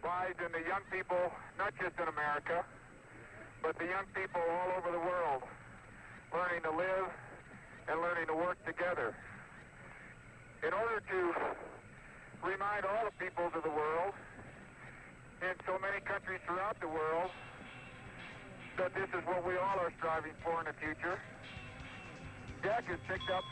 lies in the young people, not just in America, but the young people all over the world, learning to live and learning to work together. In order to remind all the peoples of the world, in so many countries throughout the world, that this is what we all are striving for in the future, Jack has picked up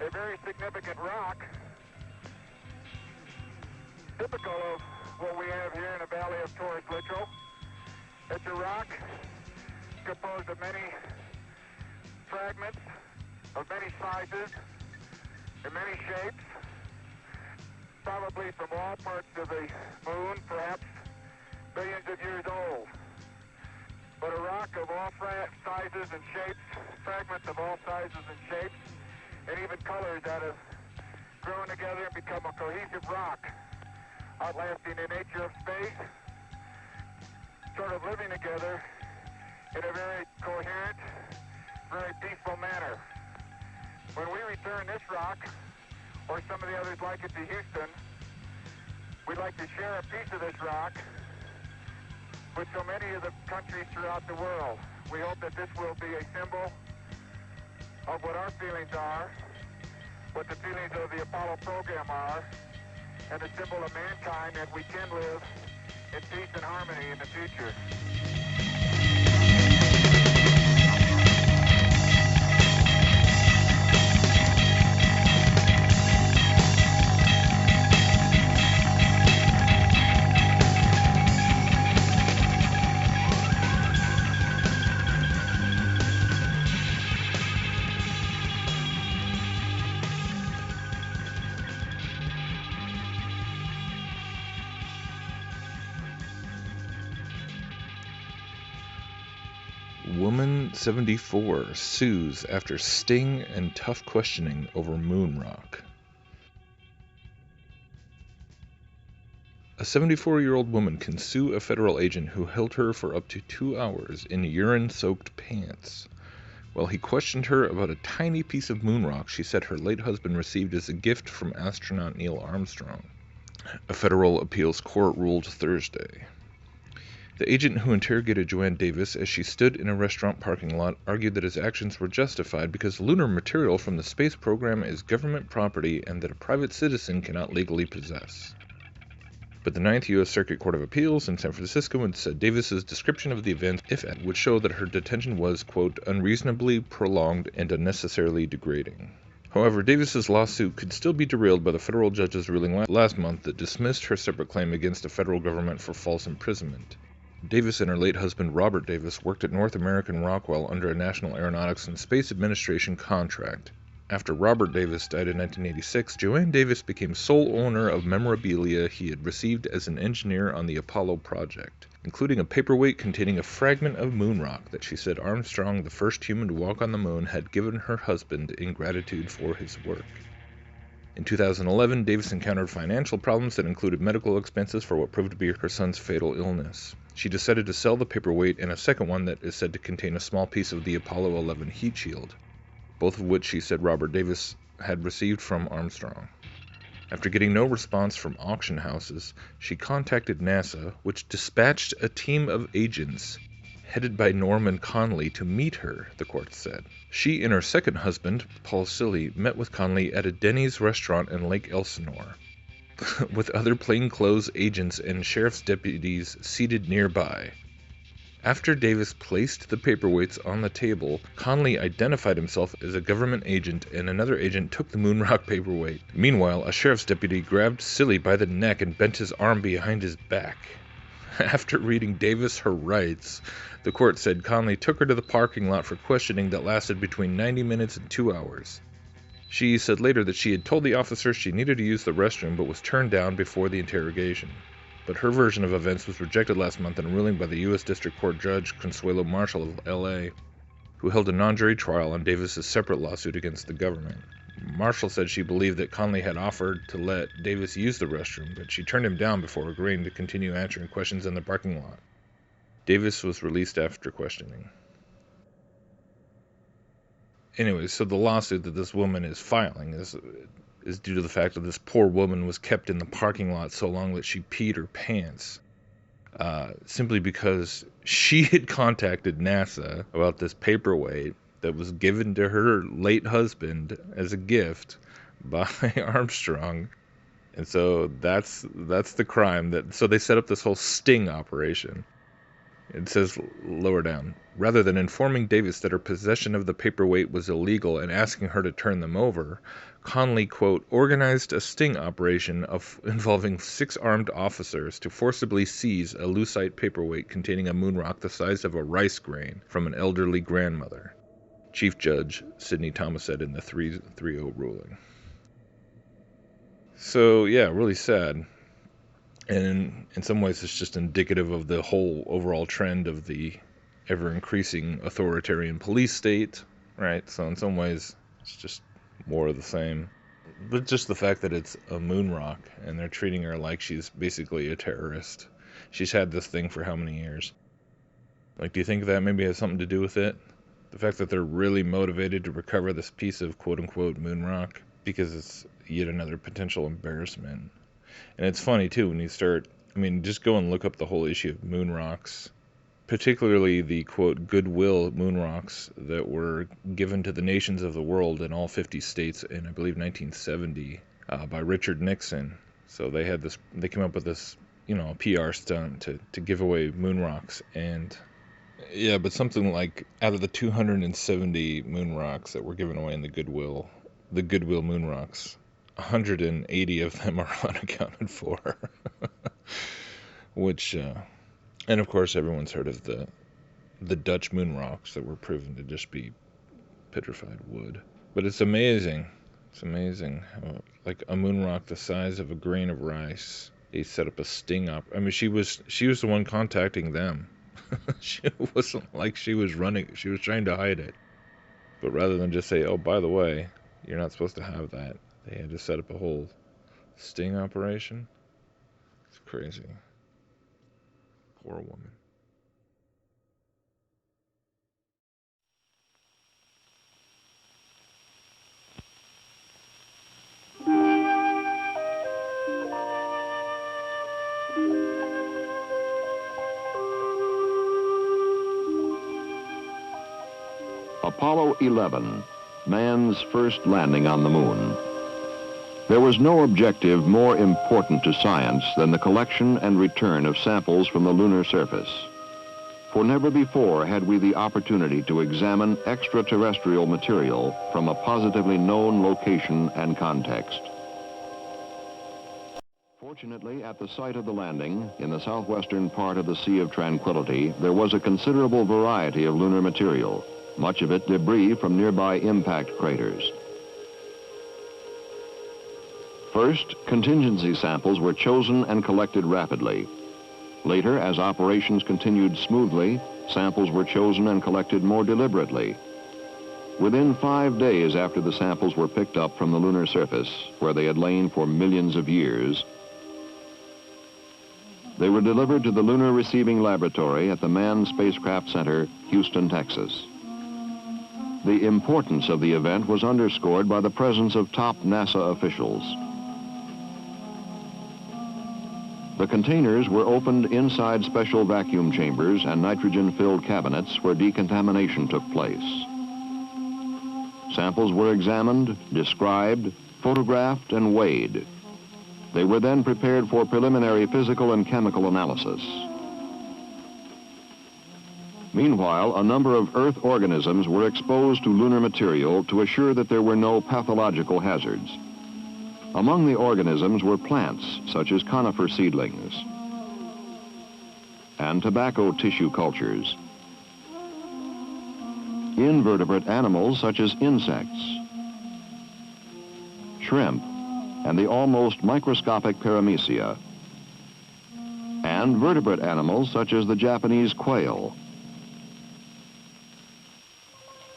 a very significant rock, typical of what we have here in the valley of Torres Litro. It's a rock composed of many fragments, of many sizes, and many shapes, probably from all parts of the moon, perhaps billions of years old. But a rock of all sizes and shapes, fragments of all sizes and shapes, and even colors that have grown together and become a cohesive rock, outlasting the nature of space, sort of living together in a very coherent, very peaceful manner. When we return this rock, or some of the others like it, to Houston, we'd like to share a piece of this rock with so many of the countries throughout the world. We hope that this will be a symbol of what our feelings are, what the feelings of the Apollo program are, and a symbol of mankind that we can live in peace and harmony in the future. Woman 74 sues after sting and tough questioning over moon rock. A 74-year-old woman can sue a federal agent who held her for up to 2 hours in urine-soaked pants while he questioned her about a tiny piece of moon rock she said her late husband received as a gift from astronaut Neil Armstrong. A federal appeals court ruled Thursday. The agent who interrogated Joanne Davis as she stood in a restaurant parking lot argued that his actions were justified because lunar material from the space program is government property and that a private citizen cannot legally possess. But the Ninth U.S. Circuit Court of Appeals in San Francisco had said Davis's description of the event, if at, would show that her detention was, quote, unreasonably prolonged and unnecessarily degrading. However, Davis's lawsuit could still be derailed by the federal judge's ruling last month that dismissed her separate claim against the federal government for false imprisonment. Davis and her late husband Robert Davis worked at North American Rockwell under a National Aeronautics and Space Administration contract. After Robert Davis died in 1986, Joanne Davis became sole owner of memorabilia he had received as an engineer on the Apollo project, including a paperweight containing a fragment of moon rock that she said Armstrong, the first human to walk on the moon, had given her husband in gratitude for his work. In 2011, Davis encountered financial problems that included medical expenses for what proved to be her son's fatal illness. She decided to sell the paperweight and a second one that is said to contain a small piece of the Apollo 11 heat shield, both of which she said Robert Davis had received from Armstrong. After getting no response from auction houses, she contacted NASA, which dispatched a team of agents headed by Norman Conley to meet her, the court said. She and her second husband, Paul Silly, met with Conley at a Denny's restaurant in Lake Elsinore, with other plainclothes agents and sheriff's deputies seated nearby. After Davis placed the paperweights on the table, Conley identified himself as a government agent and another agent took the moon rock paperweight. Meanwhile, a sheriff's deputy grabbed Silly by the neck and bent his arm behind his back. After reading Davis her rights, the court said Conley took her to the parking lot for questioning that lasted between 90 minutes and 2 hours. She said later that she had told the officer she needed to use the restroom but was turned down before the interrogation. But her version of events was rejected last month in a ruling by the U.S. District Court Judge Consuelo Marshall of L.A., who held a non-jury trial on Davis's separate lawsuit against the government. Marshall said she believed that Conley had offered to let Davis use the restroom, but she turned him down before agreeing to continue answering questions in the parking lot. Davis was released after questioning. Anyway, so the lawsuit that this woman is filing is is due to the fact that this poor woman was kept in the parking lot so long that she peed her pants. Simply because she had contacted NASA about this paperweight that was given to her late husband as a gift by Armstrong. And so that's the crime. So they set up this whole sting operation. It says lower down, rather than informing Davis that her possession of the paperweight was illegal and asking her to turn them over, Conley, quote, organized a sting operation involving 6 armed officers to forcibly seize a lucite paperweight containing a moon rock the size of a rice grain from an elderly grandmother. Chief Judge Sidney Thomas said in the 3-0 ruling. So, yeah, really sad. And in some ways, it's just indicative of the whole overall trend of the ever-increasing authoritarian police state, right? So in some ways, it's just more of the same. But just the fact that it's a moon rock, and they're treating her like she's basically a terrorist. She's had this thing for how many years? Like, do you think that maybe has something to do with it? The fact that they're really motivated to recover this piece of quote-unquote moon rock? Because it's yet another potential embarrassment. And it's funny, too, when you start, just go and look up the whole issue of moon rocks, particularly the, quote, Goodwill moon rocks that were given to the nations of the world in all 50 states in, I believe, 1970 by Richard Nixon. So they came up with this, PR stunt to give away moon rocks. And, yeah, but something like out of the 270 moon rocks that were given away in the Goodwill moon rocks, 180 of them are unaccounted for. Which, and of course everyone's heard of the Dutch moon rocks that were proven to just be petrified wood. But it's amazing. It's amazing how, like, a moon rock the size of a grain of rice, they set up a sting up. She was the one contacting them. It wasn't like she was trying to hide it. But rather than just say, oh, by the way, you're not supposed to have that, they had to set up a whole sting operation. It's crazy. Poor woman. Apollo 11, man's first landing on the moon. There was no objective more important to science than the collection and return of samples from the lunar surface. For never before had we the opportunity to examine extraterrestrial material from a positively known location and context. Fortunately, at the site of the landing, in the southwestern part of the Sea of Tranquility, there was a considerable variety of lunar material, much of it debris from nearby impact craters. First, contingency samples were chosen and collected rapidly. Later, as operations continued smoothly, samples were chosen and collected more deliberately. Within 5 days after the samples were picked up from the lunar surface, where they had lain for millions of years, they were delivered to the Lunar Receiving Laboratory at the Manned Spacecraft Center, Houston, Texas. The importance of the event was underscored by the presence of top NASA officials. The containers were opened inside special vacuum chambers and nitrogen-filled cabinets where decontamination took place. Samples were examined, described, photographed, and weighed. They were then prepared for preliminary physical and chemical analysis. Meanwhile, a number of Earth organisms were exposed to lunar material to assure that there were no pathological hazards. Among the organisms were plants, such as conifer seedlings, and tobacco tissue cultures, invertebrate animals such as insects, shrimp, and the almost microscopic paramecia, and vertebrate animals such as the Japanese quail,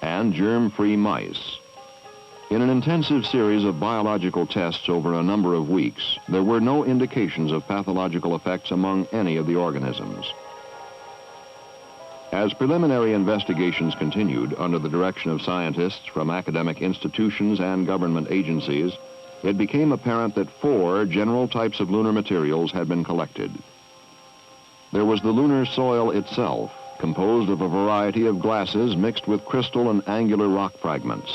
and germ-free mice. In an intensive series of biological tests over a number of weeks, there were no indications of pathological effects among any of the organisms. As preliminary investigations continued under the direction of scientists from academic institutions and government agencies, it became apparent that 4 general types of lunar materials had been collected. There was the lunar soil itself, composed of a variety of glasses mixed with crystal and angular rock fragments.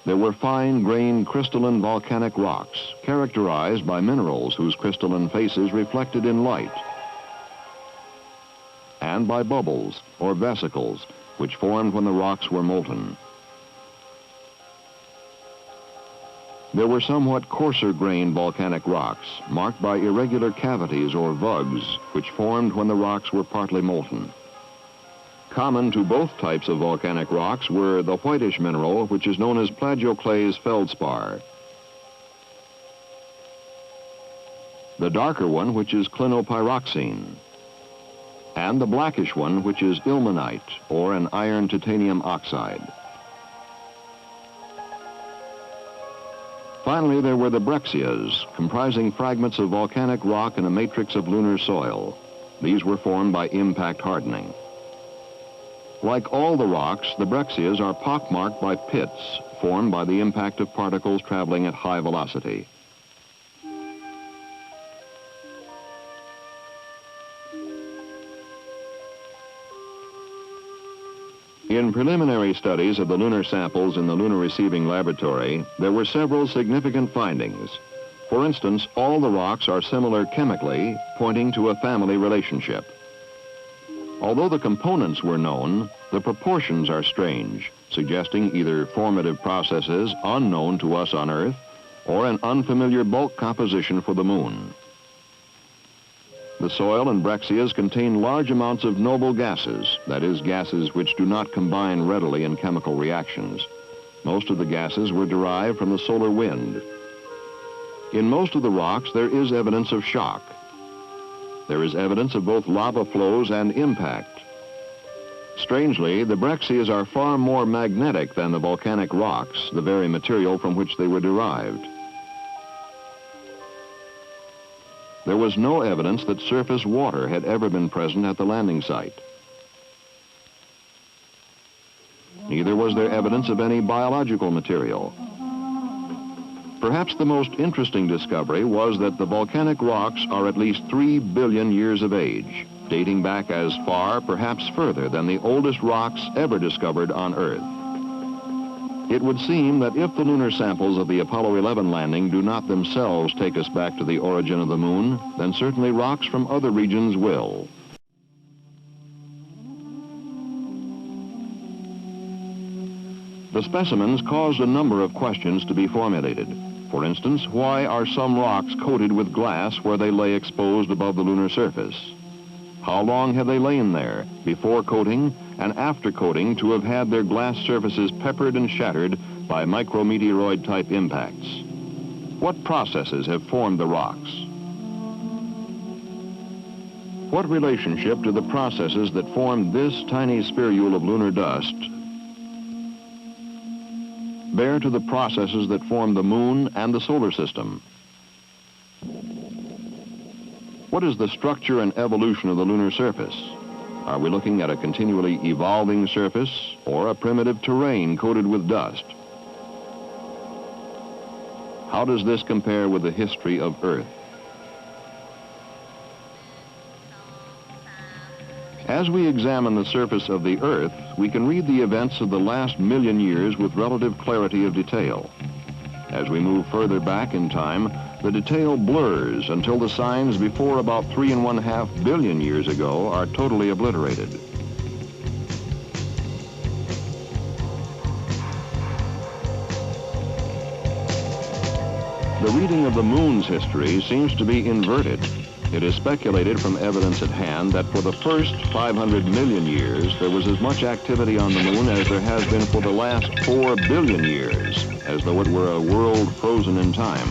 There were fine-grained crystalline volcanic rocks, characterized by minerals whose crystalline faces reflected in light, and by bubbles, or vesicles, which formed when the rocks were molten. There were somewhat coarser-grained volcanic rocks, marked by irregular cavities or vugs, which formed when the rocks were partly molten. Common to both types of volcanic rocks were the whitish mineral, which is known as plagioclase feldspar, the darker one, which is clinopyroxene, and the blackish one, which is ilmenite, or an iron titanium oxide. Finally, there were the breccias, comprising fragments of volcanic rock in a matrix of lunar soil. These were formed by impact hardening. Like all the rocks, the breccias are pockmarked by pits formed by the impact of particles traveling at high velocity. In preliminary studies of the lunar samples in the Lunar Receiving Laboratory, there were several significant findings. For instance, all the rocks are similar chemically, pointing to a family relationship. Although the components were known, the proportions are strange, suggesting either formative processes unknown to us on Earth or an unfamiliar bulk composition for the Moon. The soil and breccias contain large amounts of noble gases, that is, gases which do not combine readily in chemical reactions. Most of the gases were derived from the solar wind. In most of the rocks, there is evidence of shock. There is evidence of both lava flows and impact. Strangely, the breccias are far more magnetic than the volcanic rocks, the very material from which they were derived. There was no evidence that surface water had ever been present at the landing site. Neither was there evidence of any biological material. Perhaps the most interesting discovery was that the volcanic rocks are at least 3 billion years of age, dating back as far, perhaps further, than the oldest rocks ever discovered on Earth. It would seem that if the lunar samples of the Apollo 11 landing do not themselves take us back to the origin of the Moon, then certainly rocks from other regions will. The specimens caused a number of questions to be formulated. For instance, why are some rocks coated with glass where they lay exposed above the lunar surface? How long have they lain there, before coating and after coating, to have had their glass surfaces peppered and shattered by micrometeoroid-type impacts? What processes have formed the rocks? What relationship do the processes that formed this tiny spherule of lunar dust bear to the processes that form the Moon and the solar system? What is the structure and evolution of the lunar surface? Are we looking at a continually evolving surface or a primitive terrain coated with dust? How does this compare with the history of Earth? As we examine the surface of the Earth, we can read the events of the last million years with relative clarity of detail. As we move further back in time, the detail blurs until the signs before about 3.5 billion years ago are totally obliterated. The reading of the Moon's history seems to be inverted. It is speculated from evidence at hand that for the first 500 million years, there was as much activity on the Moon as there has been for the last 4 billion years, as though it were a world frozen in time.